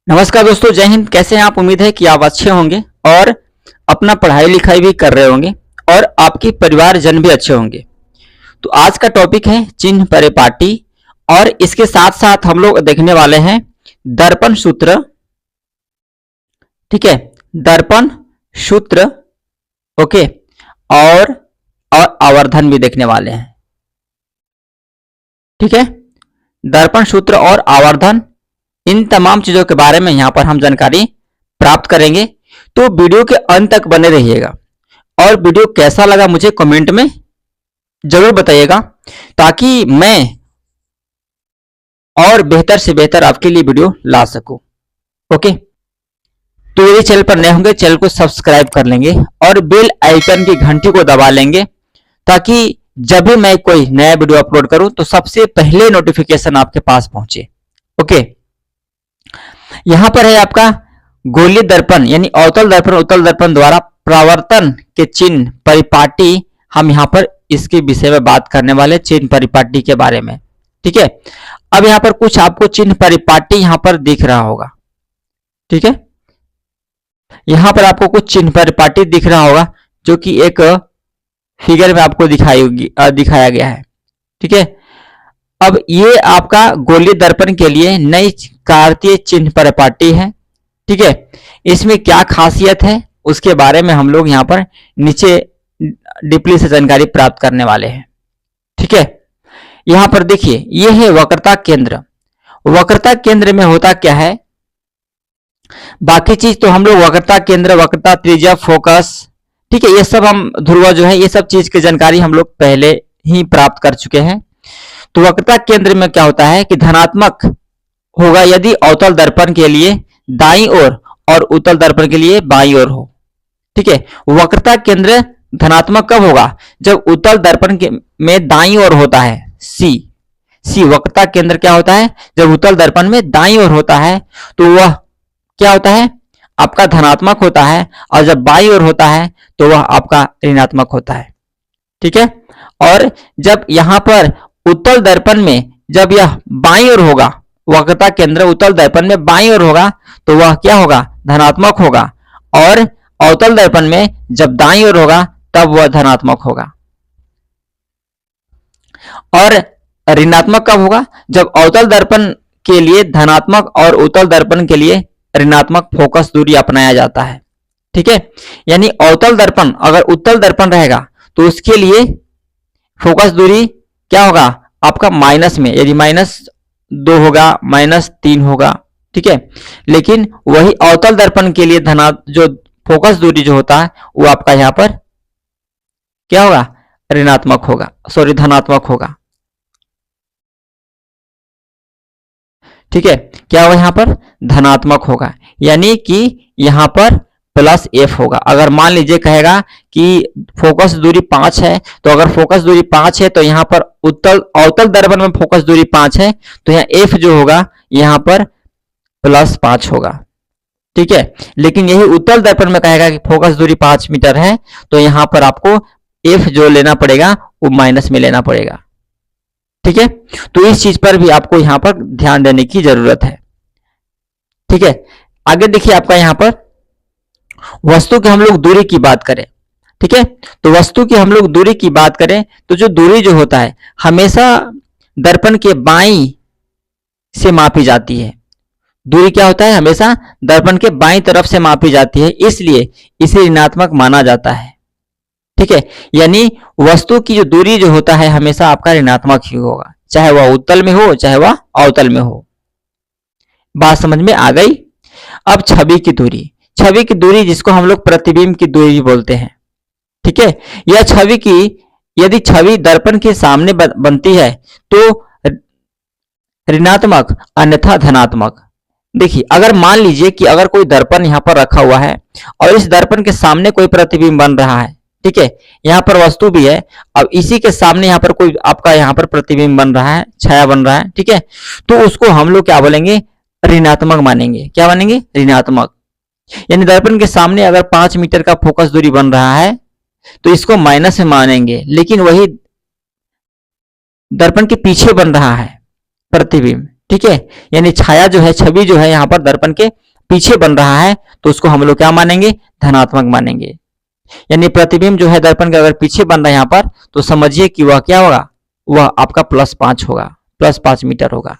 नमस्कार दोस्तों, जय हिंद। कैसे हैं आप? उम्मीद है कि आप अच्छे होंगे और अपना पढ़ाई लिखाई भी कर रहे होंगे और आपके परिवारजन भी अच्छे होंगे। तो आज का टॉपिक है चिन्ह परिपाटी और इसके साथ साथ हम लोग देखने वाले हैं दर्पण सूत्र। ठीक है, दर्पण सूत्र। ओके, और आवर्धन भी देखने वाले हैं। ठीक है, दर्पण सूत्र और आवर्धन, इन तमाम चीजों के बारे में यहां पर हम जानकारी प्राप्त करेंगे। तो वीडियो के अंत तक बने रहिएगा और वीडियो कैसा लगा मुझे कमेंट में जरूर बताइएगा, ताकि मैं और बेहतर से बेहतर आपके लिए वीडियो ला सकूं। ओके, तो यदि चैनल पर नए होंगे चैनल को सब्सक्राइब कर लेंगे और बेल आइकन की घंटी को दबा लेंगे, ताकि जब भी मैं कोई नया वीडियो अपलोड करूं तो सबसे पहले नोटिफिकेशन आपके पास पहुंचे। ओके, यहां पर है आपका गोलीय दर्पण यानी अवतल दर्पण उत्तल दर्पण द्वारा परावर्तन के चिन्ह परिपाटी। हम यहां पर इसके विषय में बात करने वाले, चिन्ह परिपाटी के बारे में। ठीक है, अब यहां पर कुछ आपको चिन्ह परिपाटी यहां पर दिख रहा होगा। ठीक है, यहां पर आपको कुछ चिन्ह परिपाटी दिख रहा होगा जो कि एक फिगर में आपको दिखाया गया है। ठीक है, अब ये आपका गोलीय दर्पण के लिए नई कार्तीय चिन्ह परिपाटी है। ठीक है, इसमें क्या खासियत है उसके बारे में हम लोग यहाँ पर नीचे डीपली से जानकारी प्राप्त करने वाले हैं। ठीक है, यहां पर देखिए, ये है वक्रता केंद्र। वक्रता केंद्र में होता क्या है, बाकी चीज तो हम लोग वक्रता केंद्र, वक्रता त्रिज्या, फोकस, ठीक है, ये सब हम ध्रुव जो है, ये सब चीज की जानकारी हम लोग पहले ही प्राप्त कर चुके हैं। तो वक्रता केंद्र में क्या होता है कि धनात्मक होगा यदि अवतल दर्पण के लिए दाईं ओर और उत्तल दर्पण के लिए बाईं ओर हो। ठीक है, वक्रता केंद्र धनात्मक कब होगा, जब उत्तल दर्पण के में दाईं ओर होता है। सी वक्रता केंद्र क्या होता है, जब उत्तल दर्पण में दाईं ओर होता है तो वह क्या होता है, आपका धनात्मक होता है, और जब बाईं ओर होता है तो वह आपका ऋणात्मक होता है। ठीक है, और जब यहां पर उत्तल दर्पण में जब यह बाईं ओर होगा, वक्रता केंद्र उत्तल दर्पण में बाईं ओर होगा तो वह क्या होगा, धनात्मक होगा, और अवतल दर्पण में जब दाईं ओर होगा तब वह धनात्मक होगा। और ऋणात्मक कब होगा, जब अवतल दर्पण के लिए धनात्मक और उत्तल दर्पण के लिए ऋणात्मक फोकस दूरी अपनाया जाता है। ठीक है, यानी अवतल दर्पण अगर उत्तल दर्पण रहेगा तो उसके लिए फोकस दूरी क्या होगा, आपका माइनस में, यदि -2 होगा, -3 होगा। ठीक है, लेकिन वही अवतल दर्पण के लिए जो फोकस दूरी जो होता है वो आपका यहां पर क्या होगा, ऋणात्मक होगा, सॉरी धनात्मक होगा। ठीक है, क्या होगा, यहां पर धनात्मक होगा, यानी कि यहां पर +f होगा। अगर मान लीजिए कहेगा कि फोकस दूरी 5 है, तो अगर फोकस दूरी 5 है तो यहां पर अवतल दर्पण में फोकस दूरी 5 है तो यहाँ f जो होगा यहां पर +5 होगा। ठीक है, लेकिन यही उत्तल दर्पण में कहेगा कि फोकस दूरी 5 मीटर है तो यहां पर आपको f जो लेना पड़ेगा वो माइनस में लेना पड़ेगा। ठीक है, तो इस चीज पर भी आपको यहां पर ध्यान देने की जरूरत है। ठीक है, आगे देखिए, आपका यहां पर वस्तु की हम लोग दूरी की बात करें। ठीक है, तो वस्तु की हम लोग दूरी की बात करें तो जो दूरी जो होता है हमेशा दर्पण के बाईं से मापी जाती है। दूरी क्या होता है, हमेशा दर्पण के बाईं तरफ से मापी जाती है, इसलिए इसे ऋणात्मक माना जाता है। ठीक है, यानी वस्तु की जो दूरी जो होता है हमेशा आपका ऋणात्मक ही होगा, चाहे वह उत्तल में हो चाहे वह अवतल में हो। बात समझ में आ गई। अब छवि की दूरी, छवि की दूरी जिसको हम लोग प्रतिबिंब की दूरी बोलते हैं। ठीक है, यह छवि की, यदि छवि दर्पण के सामने बनती है तो ऋणात्मक अन्यथा धनात्मक। देखिए, अगर मान लीजिए कि अगर कोई दर्पण यहां पर रखा हुआ है और इस दर्पण के सामने कोई प्रतिबिंब बन रहा है। ठीक है, यहां पर वस्तु भी है, अब इसी के सामने यहां पर कोई आपका यहां पर प्रतिबिंब बन रहा है, छाया बन रहा है। ठीक है, तो उसको हम लोग क्या बोलेंगे, ऋणात्मक मानेंगे। क्या मानेंगे, ऋणात्मक। यानी दर्पण के सामने अगर 5 मीटर का फोकस दूरी बन रहा है तो इसको माइनस में मानेंगे, लेकिन वही दर्पण के पीछे बन रहा है प्रतिबिंब। ठीक है, यानी छाया जो है, छवि जो है यहाँ पर दर्पण के पीछे बन रहा है, तो उसको हम लोग क्या मानेंगे, धनात्मक मानेंगे। यानी प्रतिबिंब जो है दर्पण के अगर पीछे बन रहा है यहाँ पर, तो समझिए कि वह क्या होगा, वह आपका +5 होगा, +5 मीटर होगा।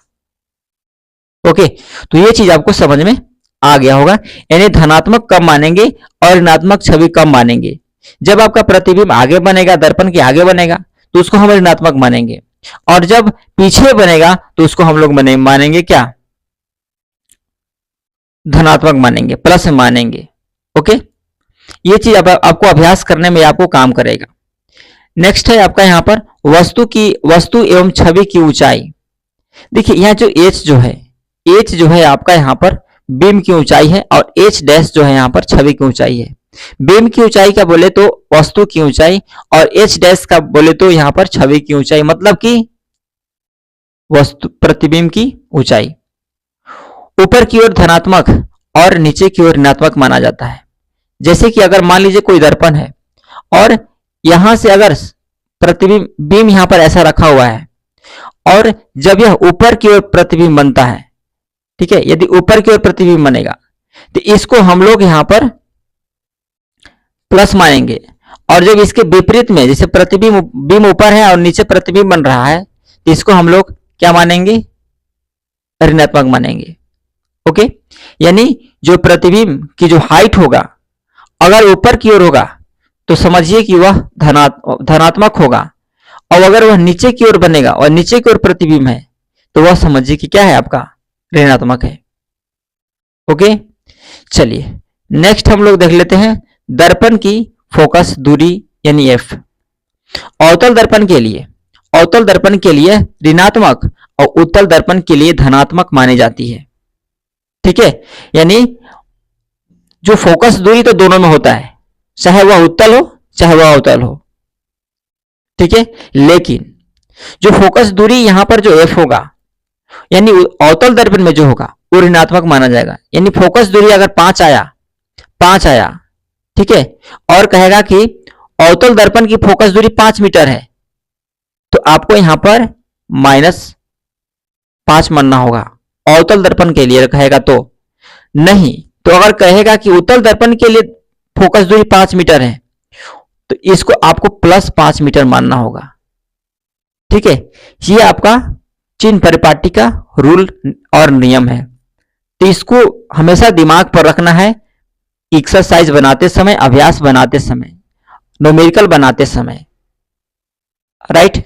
ओके, तो ये चीज आपको समझ में आ गया होगा। यानी धनात्मक कब मानेंगे और ऋणात्मक छवि कब मानेंगे। जब आपका प्रतिबिंब आगे बनेगा, दर्पण के आगे बनेगा, तो उसको हम ऋणात्मक मानेंगे, और जब पीछे बनेगा तो उसको हम लोग मानेंगे क्या, धनात्मक मानेंगे, प्लस मानेंगे। ओके, ये चीज आपको अभ्यास करने में आपको काम करेगा। नेक्स्ट है आपका यहाँ पर वस्तु एवं छवि की ऊंचाई। देखिए यहाँ जो h जो है आपका यहाँ पर बीम की ऊंचाई है, और h डैश जो है यहाँ पर छवि की ऊंचाई है। बीम की ऊंचाई का बोले तो वस्तु की ऊंचाई, और h डैश का बोले तो यहाँ पर छवि की ऊंचाई, मतलब कि वस्तु प्रतिबिंब की ऊंचाई। ऊपर की ओर धनात्मक और नीचे की ओर ऋणात्मक माना जाता है। जैसे कि अगर मान लीजिए कोई दर्पण है, और यहां से अगर प्रतिबिंब बीम यहां पर ऐसा रखा हुआ है, और जब यह ऊपर की ओर प्रतिबिंब बनता है, ठीक है, यदि ऊपर की ओर प्रतिबिंब बनेगा तो इसको हम लोग यहां पर प्लस मानेंगे, और जब इसके विपरीत में, जैसे प्रतिबिंब बीम ऊपर है और नीचे प्रतिबिंब बन रहा है, तो इसको हम लोग क्या मानेंगे, ऋणात्मक मानेंगे। ओके, यानी जो प्रतिबिंब की जो हाइट होगा, अगर ऊपर की ओर होगा तो समझिए कि वह धनात्मक होगा, और अगर वह नीचे की ओर बनेगा और नीचे की ओर प्रतिबिंब है, तो वह समझिए कि क्या है, आपका ऋणात्मक है। ओके, चलिए नेक्स्ट हम लोग देख लेते हैं दर्पण की फोकस दूरी यानी f। अवतल दर्पण के लिए ऋणात्मक और उत्तल दर्पण के लिए धनात्मक मानी जाती है। ठीक है, यानी जो फोकस दूरी तो दोनों में होता है, चाहे वह उत्तल हो चाहे वह अवतल हो। ठीक है, लेकिन जो फोकस दूरी यहां पर जो f होगा, यानी अवतल दर्पण में जो होगा वो ऋणात्मक माना जाएगा। यानी फोकस दूरी अगर 5 आया, ठीक है, और कहेगा कि अवतल दर्पण की फोकस दूरी 5 मीटर है, तो आपको यहां पर -5 मानना होगा। अवतल दर्पण के लिए कहेगा तो नहीं, तो अगर कहेगा कि उत्तल दर्पण के लिए फोकस दूरी 5 मीटर है, तो इसको आपको +5 मीटर मानना होगा। ठीक है, ये आपका चिन्ह परिपाटी का रूल और नियम है, तो इसको हमेशा दिमाग पर रखना है, एक्सरसाइज बनाते समय, अभ्यास बनाते समय, न्यूमेरिकल बनाते समय। राइट,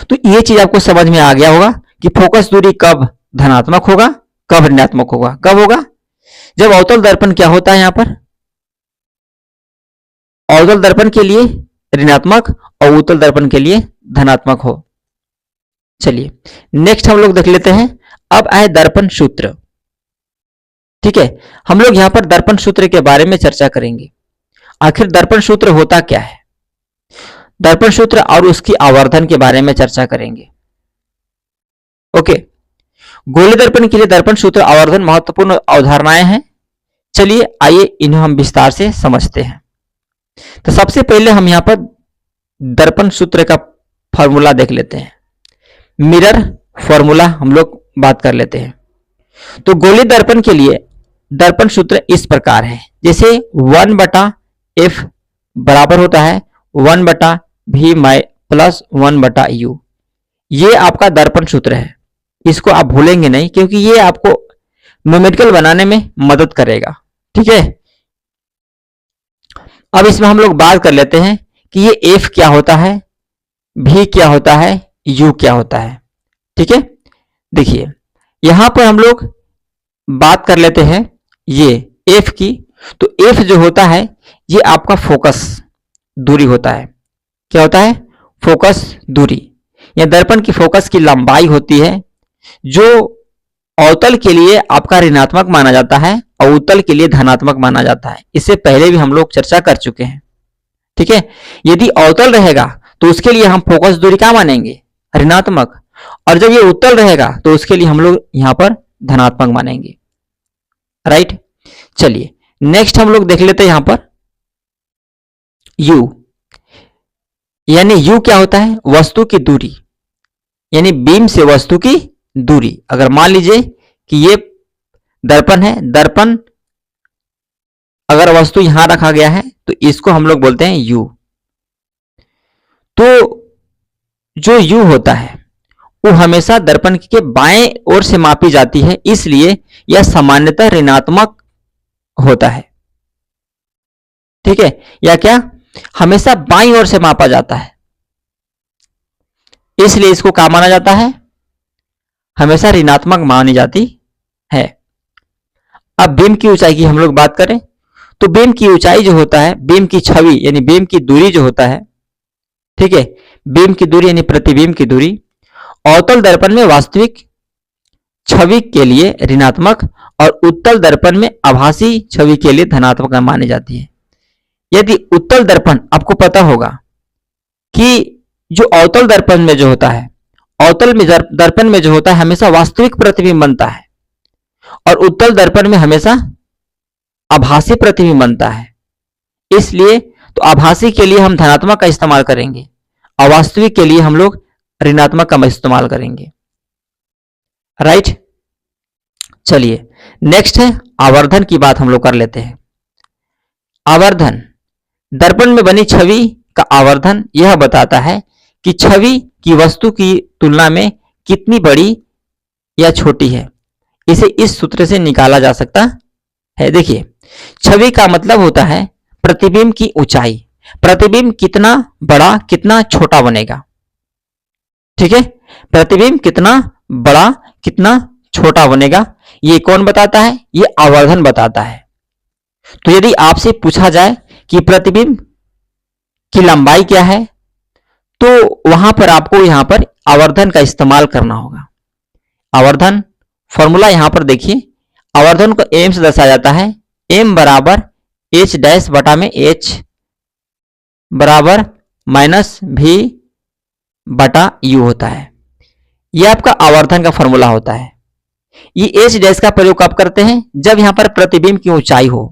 तो ये चीज आपको समझ में आ गया होगा कि फोकस दूरी कब धनात्मक होगा, कब ऋणात्मक होगा। कब होगा, जब अवतल दर्पण क्या होता है, यहां पर अवतल दर्पण के लिए ऋणात्मक और उत्तल दर्पण के लिए धनात्मक हो। चलिए नेक्स्ट हम लोग देख लेते हैं, अब आए दर्पण सूत्र। ठीक है, हम लोग यहां पर दर्पण सूत्र के बारे में चर्चा करेंगे। आखिर दर्पण सूत्र होता क्या है, दर्पण सूत्र और उसकी आवर्धन के बारे में चर्चा करेंगे। ओके, गोलीय दर्पण के लिए दर्पण सूत्र आवर्धन महत्वपूर्ण अवधारणाएं हैं। चलिए आइए इन्हें हम विस्तार से समझते हैं। तो सबसे पहले हम यहां पर दर्पण सूत्र का फॉर्मूला देख लेते हैं, मिरर फॉर्मूला हम लोग बात कर लेते हैं। तो गोलीय दर्पण के लिए दर्पण सूत्र इस प्रकार है, जैसे 1/f बराबर होता है 1/v प्लस 1/u। ये आपका दर्पण सूत्र है, इसको आप भूलेंगे नहीं, क्योंकि ये आपको न्यूमेरिकल बनाने में मदद करेगा। ठीक है, अब इसमें हम लोग बात कर लेते हैं कि ये f क्या होता है, v क्या होता है, u क्या होता है। ठीक है, देखिए यहां पर हम लोग बात कर लेते हैं ये f की। तो f जो होता है ये आपका फोकस दूरी होता है। क्या होता है, फोकस दूरी, या दर्पण की फोकस की लंबाई होती है, जो अवतल के लिए आपका ऋणात्मक माना जाता है और उत्तल के लिए धनात्मक माना जाता है। इससे पहले भी हम लोग चर्चा कर चुके हैं। ठीक है, यदि अवतल रहेगा तो उसके लिए हम फोकस दूरी क्या मानेंगे, ऋणात्मक, और जब ये उत्तल रहेगा तो उसके लिए हम लोग यहां पर धनात्मक मानेंगे। राइट, चलिए नेक्स्ट हम लोग देख लेते हैं यहां पर u, यानी u क्या होता है, वस्तु की दूरी, यानी बीम से वस्तु की दूरी। अगर मान लीजिए कि ये दर्पण है, दर्पण अगर वस्तु यहां रखा गया है तो इसको हम लोग बोलते हैं u। तो जो u होता है वो हमेशा दर्पण के बाएं ओर से मापी जाती है, इसलिए यह सामान्यतः ऋणात्मक होता है। ठीक है, या क्या, हमेशा बाईं ओर से मापा जाता है, इसलिए इसको क्या माना जाता है, हमेशा ऋणात्मक मानी जाती है। अब बीम की ऊंचाई की हम लोग बात करें तो बीम की ऊंचाई जो होता है, बीम की छवि यानी बीम की दूरी जो होता है, ठीक है, बीम की दूरी यानी प्रतिबिंब की दूरी अवतल दर्पण में वास्तविक छवि के लिए ऋणात्मक और उत्तल दर्पण में आभासी छवि के लिए धनात्मक मानी जाती है। यदि उत्तल दर्पण, आपको पता होगा कि जो अवतल दर्पण में जो होता है, अवतल में दर्पण में जो होता है हमेशा वास्तविक प्रतिबिंब बनता है और उत्तल दर्पण में हमेशा आभासी प्रतिबिंब बनता है। इसलिए तो आभासी के लिए हम धनात्मक का इस्तेमाल करेंगे, अवास्तविक के लिए हम लोग ऋणात्मक का इस्तेमाल करेंगे। राइट, चलिए नेक्स्ट है आवर्धन की बात हम लोग कर लेते हैं। आवर्धन, दर्पण में बनी छवि का आवर्धन यह बताता है कि छवि की वस्तु की तुलना में कितनी बड़ी या छोटी है। इसे इस सूत्र से निकाला जा सकता है। देखिए, छवि का मतलब होता है प्रतिबिंब की ऊंचाई, प्रतिबिंब कितना बड़ा कितना छोटा बनेगा। ठीक है, प्रतिबिंब कितना बड़ा कितना छोटा बनेगा, ये कौन बताता है, ये आवर्धन बताता है। तो यदि आपसे पूछा जाए कि प्रतिबिंब की लंबाई क्या है, तो वहां पर आपको यहां पर आवर्धन का इस्तेमाल करना होगा। आवर्धन फॉर्मूला यहां पर देखिए, आवर्धन को m से दर्शाया जाता है, m बराबर h डैश बटा में h बराबर माइनस v बटा u होता है। यह आपका आवर्धन का फॉर्मूला होता है। ये h डैश का प्रयोग कब करते हैं, जब यहां पर प्रतिबिंब की ऊंचाई हो।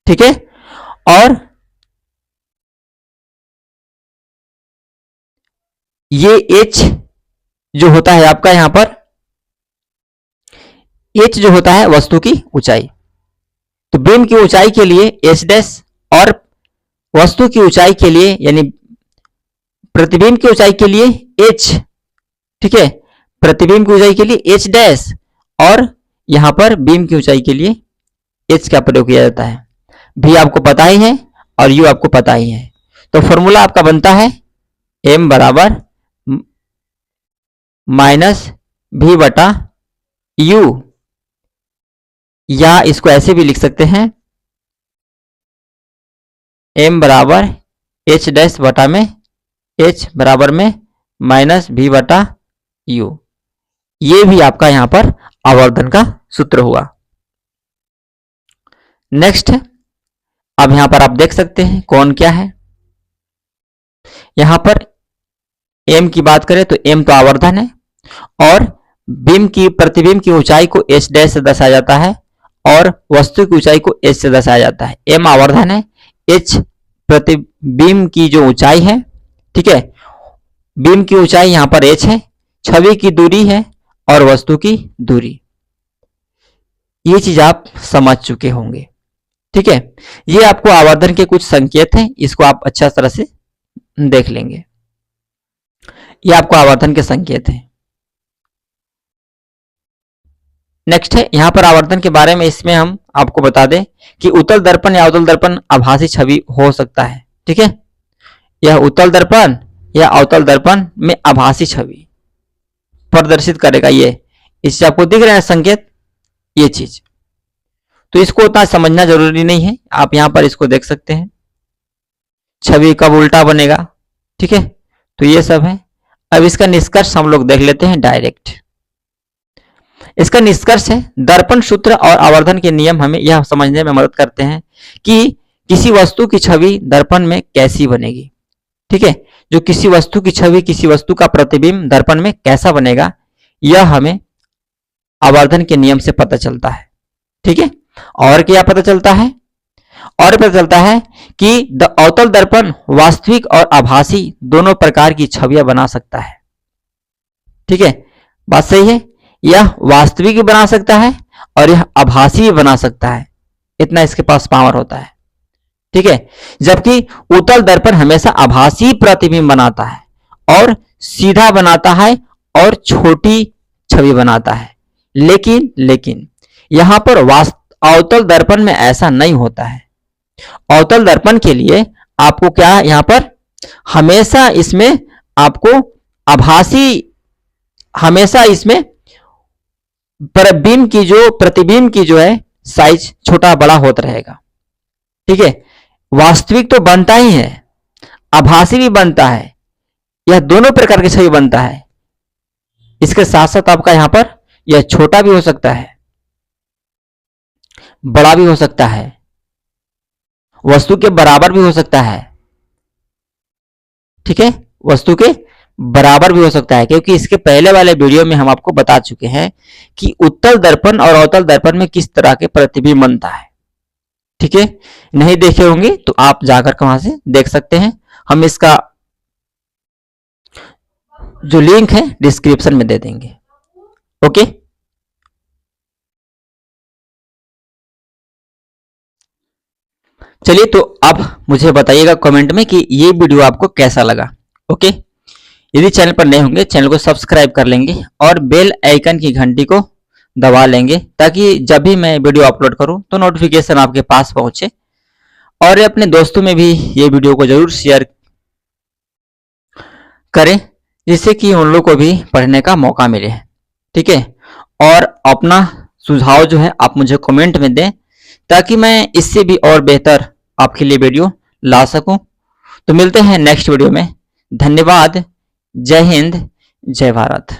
ठीक है, और ये h जो होता है आपका यहां पर h जो होता है वस्तु की ऊंचाई। तो बीम की ऊंचाई के लिए h डैश और वस्तु की ऊंचाई के लिए यानी प्रतिबिंब की ऊंचाई के लिए h। ठीक है, प्रतिबिंब की ऊंचाई के लिए h डैश और यहां पर बीम की ऊंचाई के लिए h का प्रयोग किया जाता है। भी आपको पता ही है और u आपको पता ही है। तो फॉर्मूला आपका बनता है m बराबर माइनस v बटा u, या इसको ऐसे भी लिख सकते हैं m बराबर h डैश बटा में h बराबर में माइनस v बटा u। ये भी आपका यहां पर आवर्धन का सूत्र हुआ। नेक्स्ट, अब यहां पर आप देख सकते हैं कौन क्या है। यहां पर m की बात करें तो m तो आवर्धन है और बीम की प्रतिबिंब की ऊंचाई को h डैश से दर्शाया जाता है और वस्तु की ऊंचाई को h से दर्शाया जाता है। m आवर्धन है, h प्रतिबिंब की जो ऊंचाई है। ठीक है, बीम की ऊंचाई यहां पर h है, छवि की दूरी है और वस्तु की दूरी। ये चीज आप समझ चुके होंगे। ठीक है, ये आपको आवर्धन के कुछ संकेत हैं, इसको आप अच्छा तरह से देख लेंगे। ये आपको आवर्धन के संकेत हैं। नेक्स्ट है, यहां पर आवर्धन के बारे में इसमें हम आपको बता दें कि उत्तल दर्पण या अवतल दर्पण आभासी छवि हो सकता है। ठीक है, यह उत्तल दर्पण या अवतल दर्पण में आभासी छवि प्रदर्शित करेगा। ये इससे आपको दिख रहे हैं संकेत, ये चीज। तो इसको उतना समझना जरूरी नहीं है, आप यहां पर इसको देख सकते हैं। छवि कब उल्टा बनेगा, ठीक है, तो ये सब है। अब इसका निष्कर्ष हम लोग देख लेते हैं डायरेक्ट। इसका निष्कर्ष है, दर्पण सूत्र और आवर्धन के नियम हमें यह समझने में मदद करते हैं कि किसी वस्तु की छवि दर्पण में कैसी बनेगी। ठीक है, जो किसी वस्तु की छवि, किसी वस्तु का प्रतिबिंब दर्पण में कैसा बनेगा, यह हमें आवर्धन के नियम से पता चलता है। ठीक है, और क्या पता चलता है, और पता चलता है कि अवतल दर्पण वास्तविक और आभासी दोनों प्रकार की छवियां बना सकता है। ठीक है, बात सही है। यह वास्तविक भी बना सकता है और यह आभासी भी बना सकता है, इतना इसके पास पावर होता है। ठीक है, जबकि उत्तल दर्पण हमेशा आभासी प्रतिबिंब बनाता है और सीधा बनाता है और छोटी छवि बनाता है। लेकिन यहां पर अवतल दर्पण में ऐसा नहीं होता है। अवतल दर्पण के लिए आपको क्या, यहां पर हमेशा इसमें आपको आभासी, हमेशा इसमें प्रतिबिंब की जो है साइज छोटा बड़ा होता रहेगा। ठीक है, वास्तविक तो बनता ही है, आभासी भी बनता है, यह दोनों प्रकार की छवि बनता है। इसके साथ साथ आपका यहां पर यह छोटा भी हो सकता है, बड़ा भी हो सकता है, वस्तु के बराबर भी हो सकता है। ठीक है, वस्तु के बराबर भी हो सकता है, क्योंकि इसके पहले वाले वीडियो में हम आपको बता चुके हैं कि उत्तल दर्पण और अवतल दर्पण में किस तरह के प्रतिबिंब बनता है। ठीक है, नहीं देखे होंगे तो आप जाकर वहां से देख सकते हैं। हम इसका जो लिंक है डिस्क्रिप्शन में दे देंगे। ओके, चलिए तो अब मुझे बताइएगा कमेंट में कि ये वीडियो आपको कैसा लगा। ओके, यदि चैनल पर नए होंगे चैनल को सब्सक्राइब कर लेंगे और बेल आइकन की घंटी को दबा लेंगे, ताकि जब भी मैं वीडियो अपलोड करूं तो नोटिफिकेशन आपके पास पहुंचे। और अपने दोस्तों में भी ये वीडियो को जरूर शेयर करें, जिससे कि उन लोगों को भी पढ़ने का मौका मिले। ठीक है, और अपना सुझाव जो है आप मुझे कमेंट में दें, ताकि मैं इससे भी और बेहतर आपके लिए वीडियो ला सकूं। तो मिलते हैं नेक्स्ट वीडियो में। धन्यवाद। जय हिंद, जय भारत।